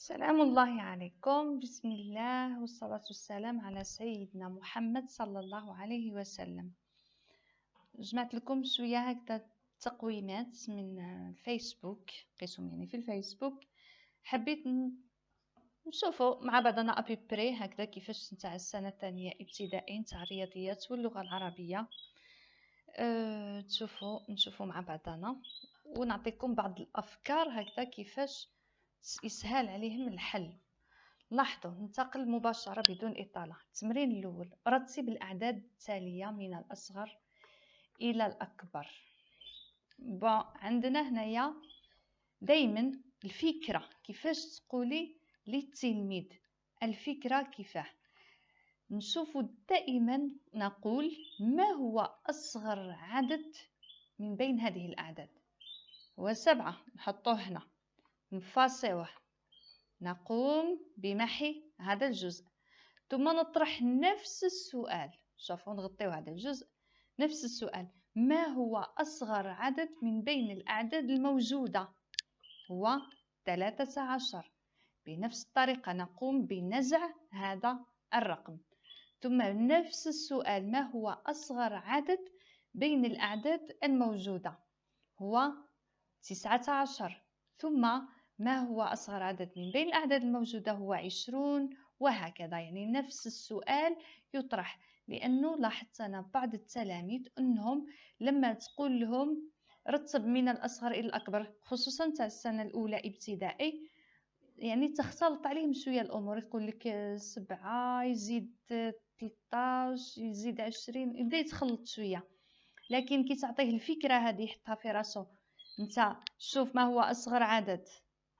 سلام الله عليكم. بسم الله والصلاة والسلام على سيدنا محمد صلى الله عليه وسلم. جمعت لكم شوية هكذا تقويمات من الفيسبوك، قسم يعني في الفيسبوك. حبيت نشوفوا مع بعضنا أبيبري هكذا كيفاش نتاع السنة الثانية ابتدائي نتاع الرياضيات واللغة العربية. نشوفوا مع بعضنا ونعطيكم بعض الأفكار هكذا كيفاش يسهل عليهم الحل. لاحظوا، ننتقل مباشرة بدون إطالة. التمرين الأول: رتب الأعداد التالية من الأصغر إلى الأكبر. عندنا هنايا دايما الفكرة كيفاش تقولي للتلميذ الفكرة كيفاه. نشوف دائما نقول ما هو أصغر عدد من بين هذه الأعداد. هو 7، نحطوه هنا نفاصيوه، نقوم بمحي هذا الجزء، ثم نطرح نفس السؤال. شوفوا، نغطيو هذا الجزء. نفس السؤال: ما هو أصغر عدد من بين الأعداد الموجودة؟ هو 13. بنفس الطريقة نقوم بنزع هذا الرقم. ثم نفس السؤال: ما هو أصغر عدد بين الأعداد الموجودة؟ هو 19. ثم ما هو أصغر عدد من بين الأعداد الموجودة؟ هو 20. وهكذا، يعني نفس السؤال يطرح. لأنه لاحظت أنا بعض التلاميذ أنهم لما تقول لهم رتب من الأصغر إلى الأكبر، خصوصا تاع السنة الأولى ابتدائي، يعني تختلط عليهم شوية الأمور. يقول لك 7 يزيد 13 يزيد 20، يبدا يتخلط شوية. لكن كي تعطيه الفكرة هذه يحطها في راسه، انت شوف ما هو أصغر عدد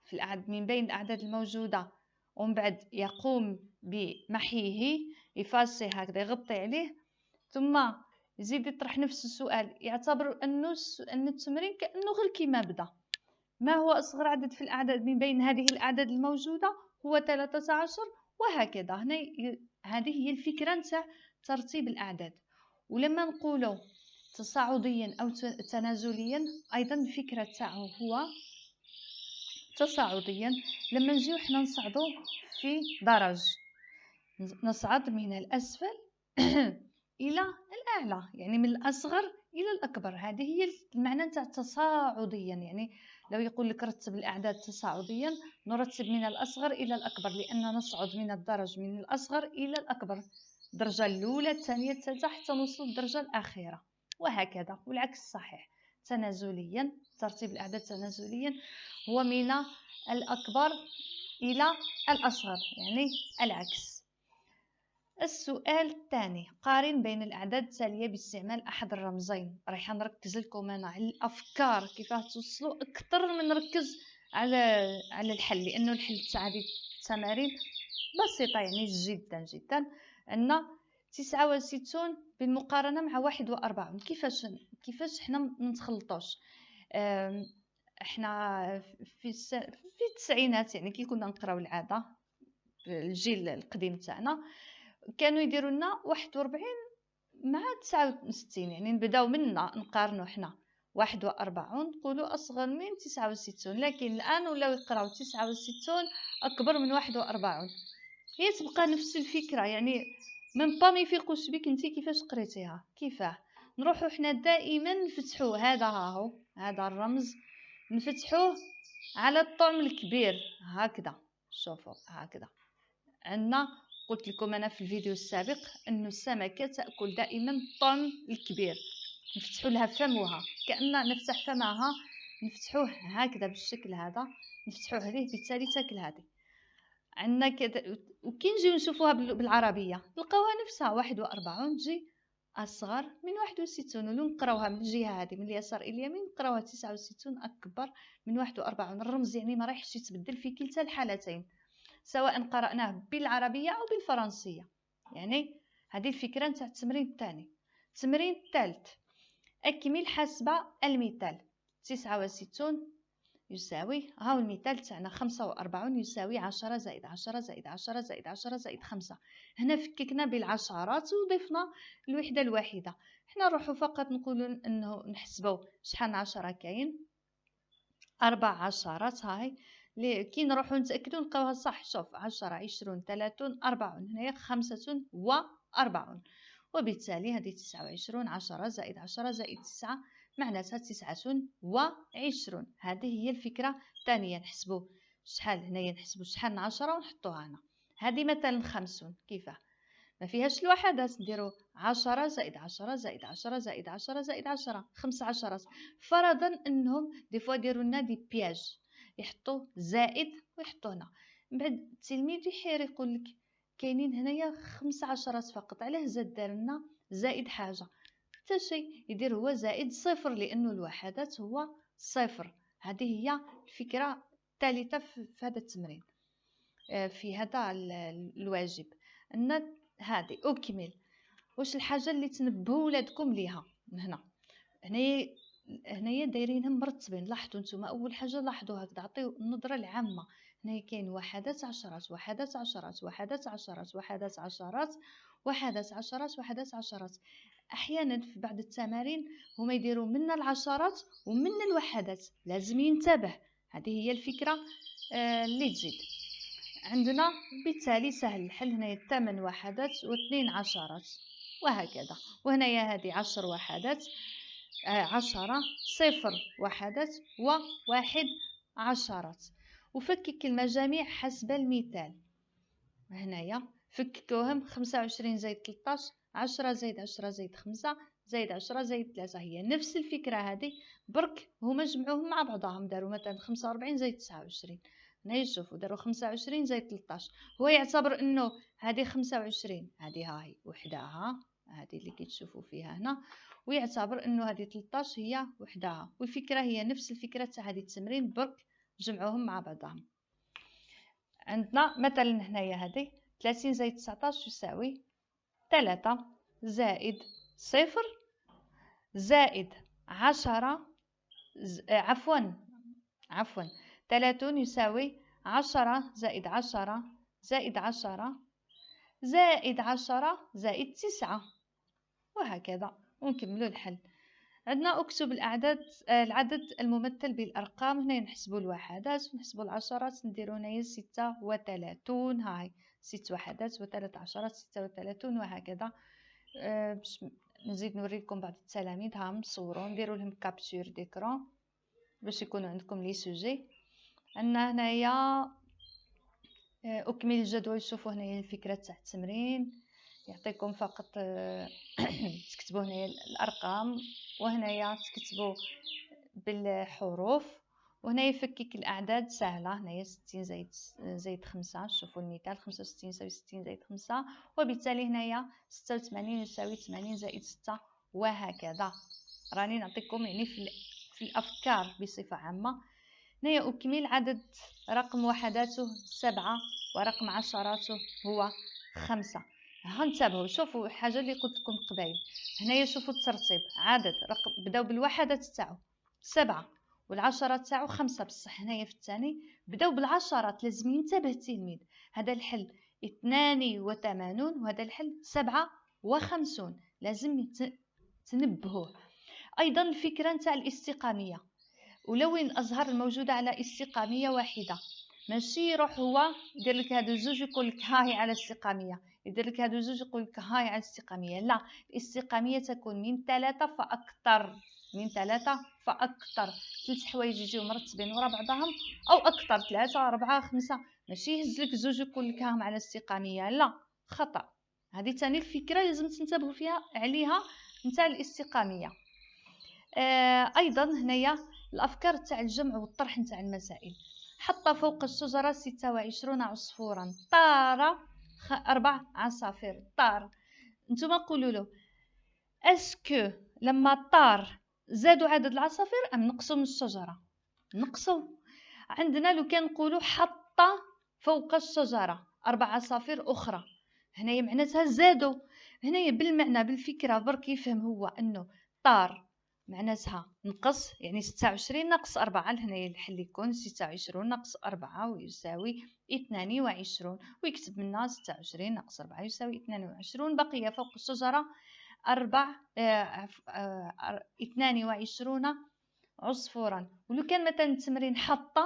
في الأعداد من بين الأعداد الموجودة، ومن بعد يقوم بمحيه، يفاسي هكذا، يغطي عليه، ثم يزيد يطرح نفس السؤال. يعتبر أن التمرين كأنه غير كيما بدا. ما هو أصغر عدد في الأعداد من بين هذه الأعداد الموجودة؟ هو 13. وهكذا. هنا هذه هي الفكرة نتاع ترتيب الأعداد. ولما نقوله تصاعديا أو تنازليا، أيضا الفكرة تاعه هو تصاعديا. لما نجيو حنا نصعدو في درج، نصعد من الأسفل إلى الأعلى، يعني من الأصغر إلى الأكبر. هذه هي المعنى نتاع تصاعديا. يعني لو يقول لك رتب الأعداد تصاعديا، نرتب من الأصغر إلى الأكبر، لأن نصعد من الدرج من الأصغر إلى الأكبر، الدرجة الأولى الثانية الثالثة حتى نوصل للدرجة الأخيرة. وهكذا، والعكس صحيح. تنازليا، ترتيب الأعداد تنازليا هو من الأكبر إلى الأصغر، يعني العكس. السؤال الثاني: قارن بين الأعداد التالية باستعمال أحد الرمزين. راح نركز لكم أنا على الأفكار كيفاش توصلوا أكثر من نركز على الحل، لأنه الحل تاع هذه التمارين بسيطة يعني جدا جدا. عندنا 69 بالمقارنة مع 41. كيفاش حنا منتخلطوش؟ احنا في التسعينات، يعني كي كنا نقراو العادة، الجيل القديم تاعنا كانوا يديروا لنا 41 مع 69، يعني نبداو منا نقارنوا حنا 41 نقولوا اصغر من 69، لكن الان ولاو يقراو 69 اكبر من 41. هي تبقى نفس الفكره، يعني من با ما يفيقوش بك انت كيفاش قريتيها. كيفاه نروحوا حنا دائما نفتحوا هذا، هاهو هذا الرمز، نفتحوه على الطعم الكبير هكذا. شوفوا هكذا عندنا، قلت لكم أنا في الفيديو السابق أن السمكة تأكل دائما الطعم الكبير. نفتحوا لها فمها، كأن نفتح فمها، نفتحوه هكذا بالشكل هذا، نفتحوه عليه، بالتالي تاكل هذه. عندنا كذا. وكي نجيو نشوفوها بالعربية نلقاوها نفسها، 41 تجي أصغر من 61. ولو نقراوها من الجهة هذه من اليسار إلى اليمين نقراوها 69 أكبر من 41. الرمز يعني ما رايحش يتبدل في كلتا الحالتين، سواء قرأناه بالعربية أو بالفرنسية. يعني هذه الفكرة نتاع التمرين الثاني. التمرين الثالث: أكمل حسب المثال. 69 يساوي، هاو المثال تاعنا 45 يساوي 10 زائد 10 زائد 10 زائد 10 زائد 5. هنا فككنا بالعشرات وضفنا الوحدة الواحدة. حنا نروحو فقط نقولوا انه نحسبوا شحال 10 كاين. 4 عشرات. هاي كي نروحو نتأكدو نلقاوها صح. شوف 10 20 30 40 هنايا 45. وبالتالي هذه 29 10 زائد 10 زائد 9 معناتها 29. هذه هي الفكرة الثانية. نحسبو شحال هنايا، نحسبو شحال 10 ونحطوها هنا. هذه مثلا 50 كيفاه ما فيهاش الوحدات، نديرو 10 زائد 10 زائد 10 زائد 10 زائد 10 5 عشرات. فرضا انهم دي فوا يديروا لنا دي بياج، يحطوا زائد ويحطوا هنا. من بعد التلميذ يحير يقول لك كاينين هنايا 5 عشرات فقط، علاه زاد دار لنا زائد حاجه؟ حتى شيء، يدير هو زائد صفر لانه الوحدات هو صفر. هذه هي الفكره الثالثه في هذا التمرين، في هذا الواجب. ان هذه أكمل. واش الحاجة اللي تنبهوا ولادكم ليها من هنا؟ هنايا دايرينهم مرتبين. لاحظوا نتوما أول حاجة، لاحظوا هكذا، عطيو النظرة العامة. هنايا كاين وحدات عشرات وحدات عشرات وحدات عشرات وحدات عشرات وحدات عشرات وحدات عشرات. أحيانا في بعض التمارين هما يديروا من العشرات ومن الوحدات، لازم ينتبه. هذه هي الفكرة اللي تزيد عندنا. بالتالي سهل الحل. هنايا 8 وحدات و2 عشرات وهكذا. وهنايا هذه 10 وحدات 10 0 وحدات و1 عشرات. وفكك المجاميع حسب المثال. هنايا فككوهم 25 زائد 13 10 زائد 10 زائد 5 زائد 10 زائد 3. هي نفس الفكرة هذه، برك هما جمعوهم مع بعضهم. داروا مثلا 45 زائد 29. هنا شوفوا داروا 25 زائد 13. هو يعتبر انه هذه 25 هذه هاي وحدها، هذه اللي كتشوفوا فيها هنا، ويعتبر انه هذه 13 هي وحدها. والفكرة هي نفس الفكرة تاع هذه التمرين، برك جمعوهم مع بعضهم. عندنا مثلا هنايا هذه 30 زائد 19 يساوي 3 زائد 0 زائد 10 عفوا 30 يساوي 10 زائد 10 زائد 10 زائد 10 زائد 9 وهكذا. ونكملوا الحل. عندنا اكتب العدد الممثل بالارقام. هنا نحسبوا الوحدات ونحسبوا العشرات. نديروا هنايا 36. هاي 6 وحدات و3 عشرات 36 وهكذا. باش نزيد نوريكم بعض التلاميذ ها مصوروا، نديروا لهم كابتور ديكرون باش يكونوا عندكم لي سوجي. عندنا هنايا اكمل الجدول. شوفوا هنايا الفكره تاع التمرين، يعطيكم فقط تكتبوا هنايا الارقام، وهنايا تكتبوا بالحروف. وهنا يفكك الاعداد سهله. هنايا 60 زائد 5. شوفوا المثال 65 يساوي 60 زائد 5. وبالتالي هنايا 86 يساوي 80 زائد 6 وهكذا. راني نعطيكم يعني في الافكار بصفه عامه. هنايا اكمل عدد رقم وحداته 7 ورقم عشراته هو 5. هانتبهوا شوفوا الحاجه اللي قلت لكم قبيل. هنايا شوفوا الترتيب. عدد رقم بداو بالوحدات تاعو 7 والعشرات تاعو 5، بصح هنايا في الثاني بداو بالعشرات. لازم ينتبه التلميذ. هذا الحل 82 وهذا الحل 57. لازم تنبهوه. ايضا الفكره نتاع الاستقاميه، ولوين الازهار الموجوده على استقاميه واحده. ماشي يروح هو يدير لك هادو زوج يقول لك هاي على استقاميه، يدير لك هادو زوج يقول لك هاي على استقاميه. لا، الاستقاميه تكون من 3 فاكثر. من 3 فاكثر. 3 حوايج يجيو مرتبين ورا بعضهم او اكثر، 3 4 5. ماشي يهز لك زوج يقول لك هاهم على استقاميه، لا، خطا. هذه ثاني الفكره لازم تنتبهوا فيها عليها نتاع الاستقاميه. ايضا هنايا الافكار تاع الجمع والطرح نتاع المسائل. حط فوق الشجره 26 عصفورا، طار 4 عصافير. طار. نتوما قولوا له اسكو لما طار زادوا عدد العصافير ام نقصوا من الشجره؟ نقصوا. عندنا لو كان نقولوا حط فوق الشجره 4 عصافير اخرى، هنايا معناتها زادوا. هنايا بالمعنى بالفكره برك يفهم هو انه طار معناتها نقص، يعني 26 ناقص 4. هنايا الحل يكون 26 ناقص 4 ويساوي 22، ويكتب منها 26 ناقص 4 يساوي 22. بقي فوق الشجرة 22 عصفورا. ولو كان مثلا التمرين حط